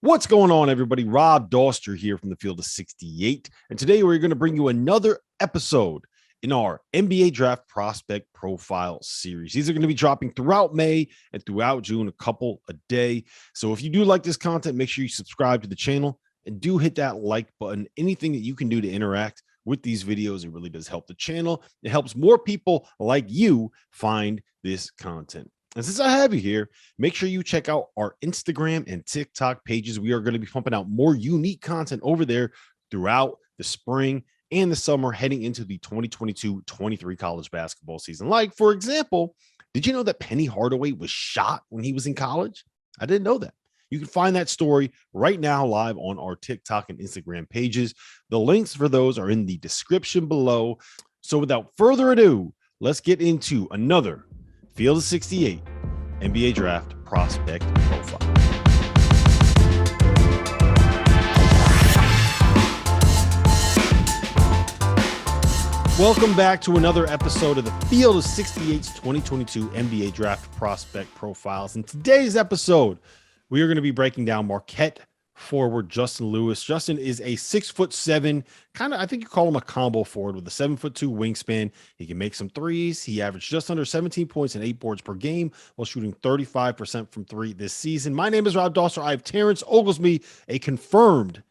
What's going on, everybody? Rob Doster here from the Field of 68. And today we're going to bring you another episode in our NBA Draft Prospect Profile series. These are going to be dropping throughout May and throughout June, a couple a day. So if you do like this content, make sure you subscribe to the channel and do hit that like button. Anything that you can do to interact with these videos, it really does help the channel. It helps more people like you find this content. And since I have you here, make sure you check out our Instagram and TikTok pages. We are going to be pumping out more unique content over there throughout the spring and the summer heading into the 2022-23 college basketball season. Like, for example, did you know that Penny Hardaway was shot when he was in college? I didn't know that. You can find that story right now live on our TikTok and Instagram pages. The links for those are in the description below. So without further ado, let's get into another Field of 68 NBA Draft Prospect Profile. Welcome back to another episode of the Field of 68's 2022 NBA Draft Prospect Profiles. In today's episode, we are going to be breaking down Marquette forward Justin Lewis. Justin is a 6'7", kind of, I think you call him a combo forward with a 7'2" wingspan. He can make some threes. He averaged just under 17 points and 8 boards per game while shooting 35% from three this season. My name is Rob Doster. I have Terrence Oglesby, a confirmed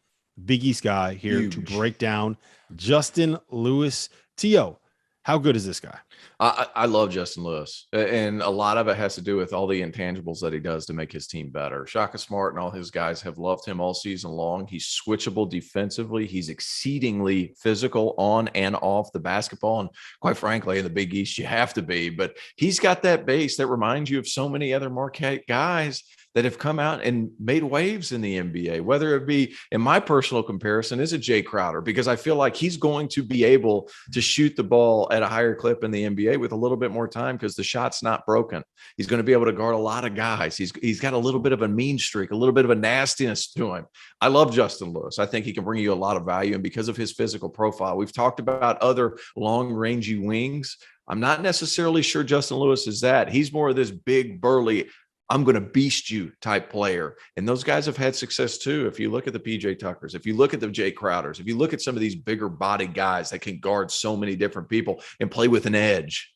Big East guy, here to break down Justin Lewis. T.O., how good is this guy? I love Justin Lewis, and a lot of it has to do with all the intangibles that he does to make his team better. Shaka Smart and all his guys have loved him all season long. He's switchable defensively. He's exceedingly physical on and off the basketball. And quite frankly, in the Big East, you have to be. But he's got that base that reminds you of so many other Marquette guys that have come out and made waves in the NBA, whether it be, in my personal comparison, is a Jae Crowder, because I feel like he's going to be able to shoot the ball at a higher clip in the NBA with a little bit more time because the shot's not broken. He's going to be able to guard a lot of guys. He's got a little bit of a mean streak, a little bit of a nastiness to him. I love Justin Lewis. I think he can bring you a lot of value. And because of his physical profile, we've talked about other long-rangey wings. I'm not necessarily sure Justin Lewis is that. He's more of this big, burly, I'm going to beast you type player. And those guys have had success too. If you look at the PJ Tuckers, if you look at the Jae Crowders, if you look at some of these bigger body guys that can guard so many different people and play with an edge,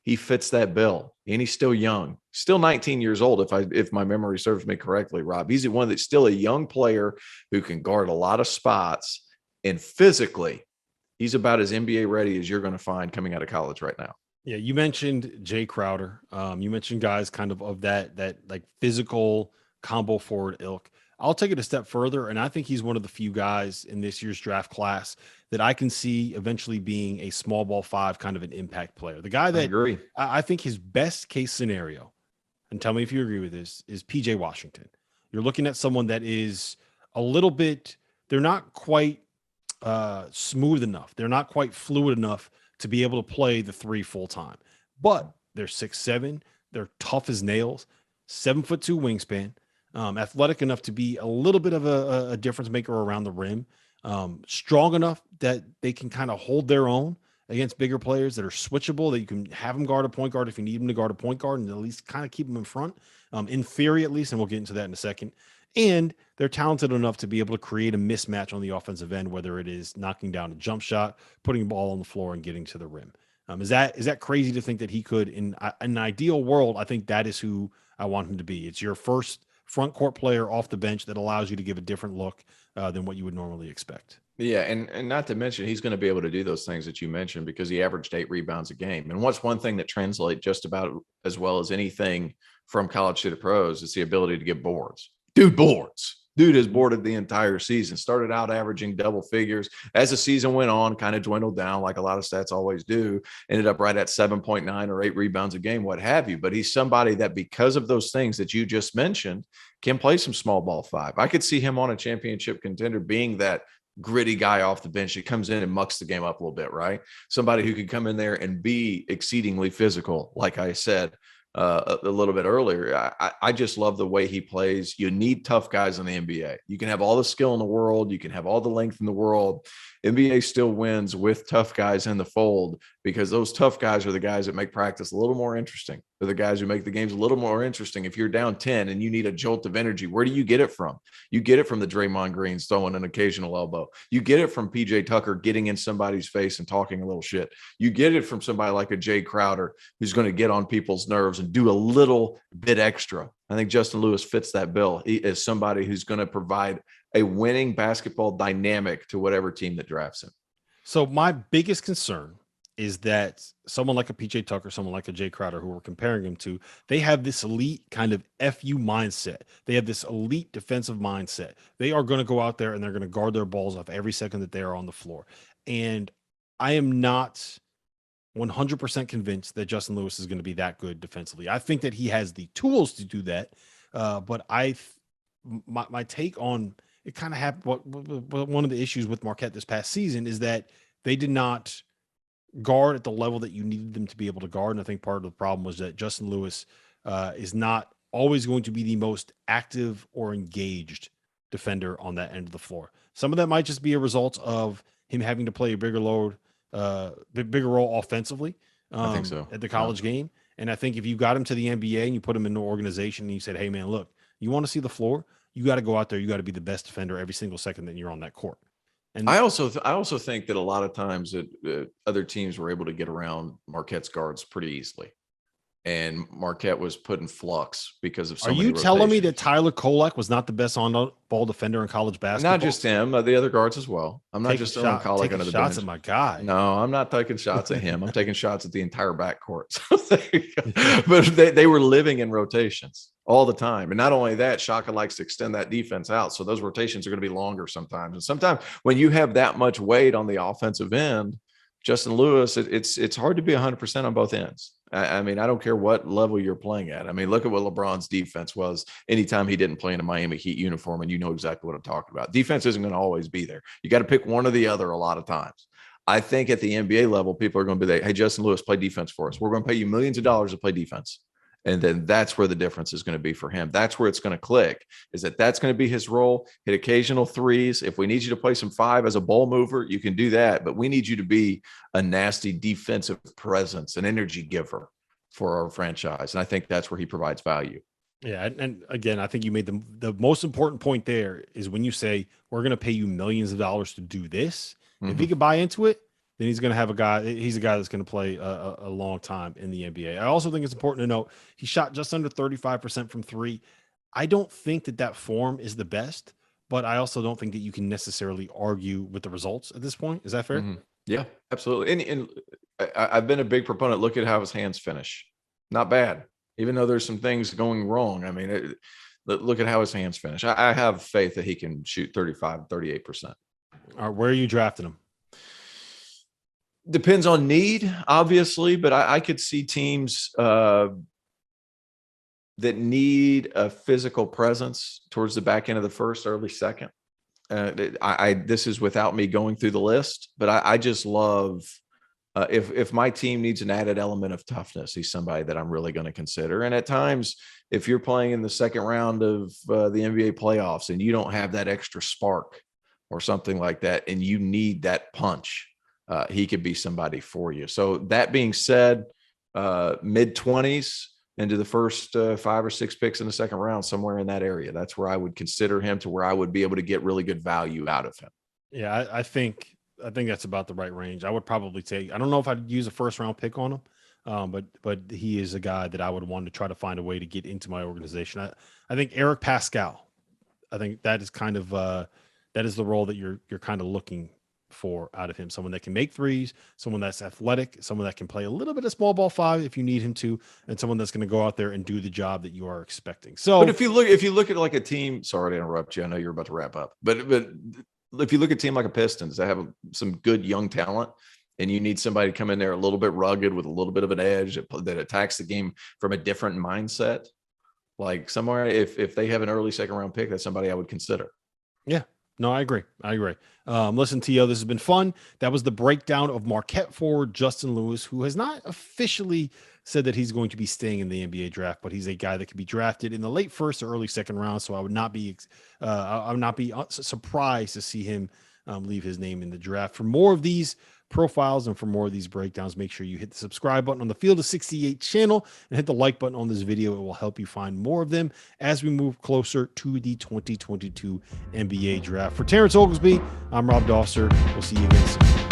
he fits that bill. And he's still young, still 19 years old. If my memory serves me correctly, Rob, he's one that's still a young player who can guard a lot of spots, and physically he's about as NBA ready as you're going to find coming out of college right now. Yeah, you mentioned Jae Crowder. You mentioned guys kind of that like physical combo forward ilk. I'll take it a step further, and I think he's one of the few guys in this year's draft class that I can see eventually being a small ball five, kind of an impact player. The guy that I think his best case scenario, and tell me if you agree with this, is PJ Washington. You're looking at someone that is a little bit, they're not quite smooth enough. They're not quite fluid enough to be able to play the three full time, but they're 6'7", they're tough as nails, 7'2" wingspan, athletic enough to be a little bit of a difference maker around the rim, strong enough that they can kind of hold their own against bigger players, that are switchable, that you can have them guard a point guard if you need them to guard a point guard, and at least kind of keep them in front, in theory at least, and we'll get into that in a second. And they're talented enough to be able to create a mismatch on the offensive end, whether it is knocking down a jump shot, putting the ball on the floor, and getting to the rim. Is that crazy to think that he could, in an ideal world? I think that is who I want him to be. It's your first front court player off the bench that allows you to give a different look than what you would normally expect. Yeah, and not to mention, he's going to be able to do those things that you mentioned because he averaged 8 rebounds a game. And what's one thing that translates just about as well as anything from college to the pros is the ability to get boards. Dude has boarded the entire season. Started out averaging double figures. As the season went on, kind of dwindled down like a lot of stats always do. Ended up right at 7.9 or 8 rebounds a game, what have you. But he's somebody that, because of those things that you just mentioned, can play some small ball five. I could see him on a championship contender being that gritty guy off the bench that comes in and mucks the game up a little bit, right? Somebody who could come in there and be exceedingly physical, like I said a little bit earlier. I just love the way he plays. You need tough guys in the NBA. You can have all the skill in the world. You can have all the length in the world. NBA still wins with tough guys in the fold because those tough guys are the guys that make practice a little more interesting. They're the guys who make the games a little more interesting. If you're down 10 and you need a jolt of energy, where do you get it from? You get it from the Draymond Greens throwing an occasional elbow. You get it from PJ Tucker getting in somebody's face and talking a little shit. You get it from somebody like a Jae Crowder who's going to get on people's nerves and do a little bit extra. I think Justin Lewis fits that bill. He is somebody who's going to provide a winning basketball dynamic to whatever team that drafts him. So my biggest concern is that someone like a PJ Tucker, someone like a Jae Crowder, who we're comparing him to, they have this elite kind of FU mindset. They have this elite defensive mindset. They are going to go out there and they're going to guard their balls off every second that they are on the floor. And I am not 100% convinced that Justin Lewis is going to be that good defensively. I think that he has the tools to do that. But my take on it kind of happened. One of the issues with Marquette this past season is that they did not guard at the level that you needed them to be able to guard. And I think part of the problem was that Justin Lewis is not always going to be the most active or engaged defender on that end of the floor. Some of that might just be a result of him having to play a bigger role offensively I think so. at the college game. And I think if you got him to the NBA and you put him in an organization and you said, hey man, look, you want to see the floor, you got to go out there. You got to be the best defender every single second that you're on that court. And I also think that a lot of times that other teams were able to get around Marquette's guards pretty easily, and Marquette was put in flux because of so many Are you telling me that rotations. Tyler Kolek was not the best on-ball defender in college basketball? Not just him, the other guards as well. I'm not just throwing Kolek taking under the shots bench. at my guy. No, I'm not taking shots at him. I'm taking shots at the entire backcourt. So but they were living in rotations all the time. And not only that, Shaka likes to extend that defense out. So those rotations are going to be longer sometimes. And sometimes when you have that much weight on the offensive end, Justin Lewis, it's hard to be 100% on both ends. I mean, I don't care what level you're playing at. I mean, look at what LeBron's defense was anytime he didn't play in a Miami Heat uniform, and you know exactly what I'm talking about. Defense isn't going to always be there. You got to pick one or the other a lot of times. I think at the NBA level, people are going to be like, hey, Justin Lewis, play defense for us. We're going to pay you millions of dollars to play defense. And then that's where the difference is going to be for him. That's where it's going to click, is that's going to be his role. Hit occasional threes. If we need you to play some five as a ball mover, you can do that. But we need you to be a nasty defensive presence, an energy giver for our franchise. And I think that's where he provides value. Yeah. And again, I think you made the most important point there is when you say, we're going to pay you millions of dollars to do this. If he could buy into it, then he's going to have a guy. He's a guy that's going to play a long time in the NBA. I also think it's important to note he shot just under 35% from three. I don't think that form is the best, but I also don't think that you can necessarily argue with the results at this point. Is that fair? Mm-hmm. Yeah, absolutely. And I've been a big proponent. Look at how his hands finish. Not bad, even though there's some things going wrong. I mean, look at how his hands finish. I have faith that he can shoot 35, 38%. All right, where are you drafting him? Depends on need, obviously, but I could see teams that need a physical presence towards the back end of the first, early second. This is without me going through the list, but I just love if my team needs an added element of toughness, he's somebody that I'm really going to consider. And at times, if you're playing in the second round of the NBA playoffs and you don't have that extra spark or something like that, and you need that punch, he could be somebody for you. So that being said, mid-20s into the first 5 or 6 picks in the second round, somewhere in that area. That's where I would consider him, to where I would be able to get really good value out of him. Yeah, I think that's about the right range. I would probably take, I don't know if I'd use a first round pick on him, but he is a guy that I would want to try to find a way to get into my organization. I think Eric Pascal, I think that is kind of that is the role that you're kind of looking for out of him. Someone that can make threes, someone that's athletic, someone that can play a little bit of small ball five if you need him to, and someone that's going to go out there and do the job that you are expecting. So, but if you look at like a team, sorry to interrupt you, I know you're about to wrap up, but if you look at a team like a Pistons that have some good young talent, and you need somebody to come in there a little bit rugged with a little bit of an edge that attacks the game from a different mindset, like somewhere, if they have an early second round pick, that's somebody I would consider. Yeah. No, I agree. Listen, Tio, this has been fun. That was the breakdown of Marquette forward Justin Lewis, who has not officially said that he's going to be staying in the NBA draft, but he's a guy that could be drafted in the late first or early second round. So I would not be surprised to see him leave his name in the draft. For more of these profiles. And for more of these breakdowns, make sure you hit the subscribe button on the Field of 68 channel and hit the like button on this video. It will help you find more of them as we move closer to the 2022 NBA draft. For Terrence Oglesby, I'm Rob Dosser. We'll see you again soon.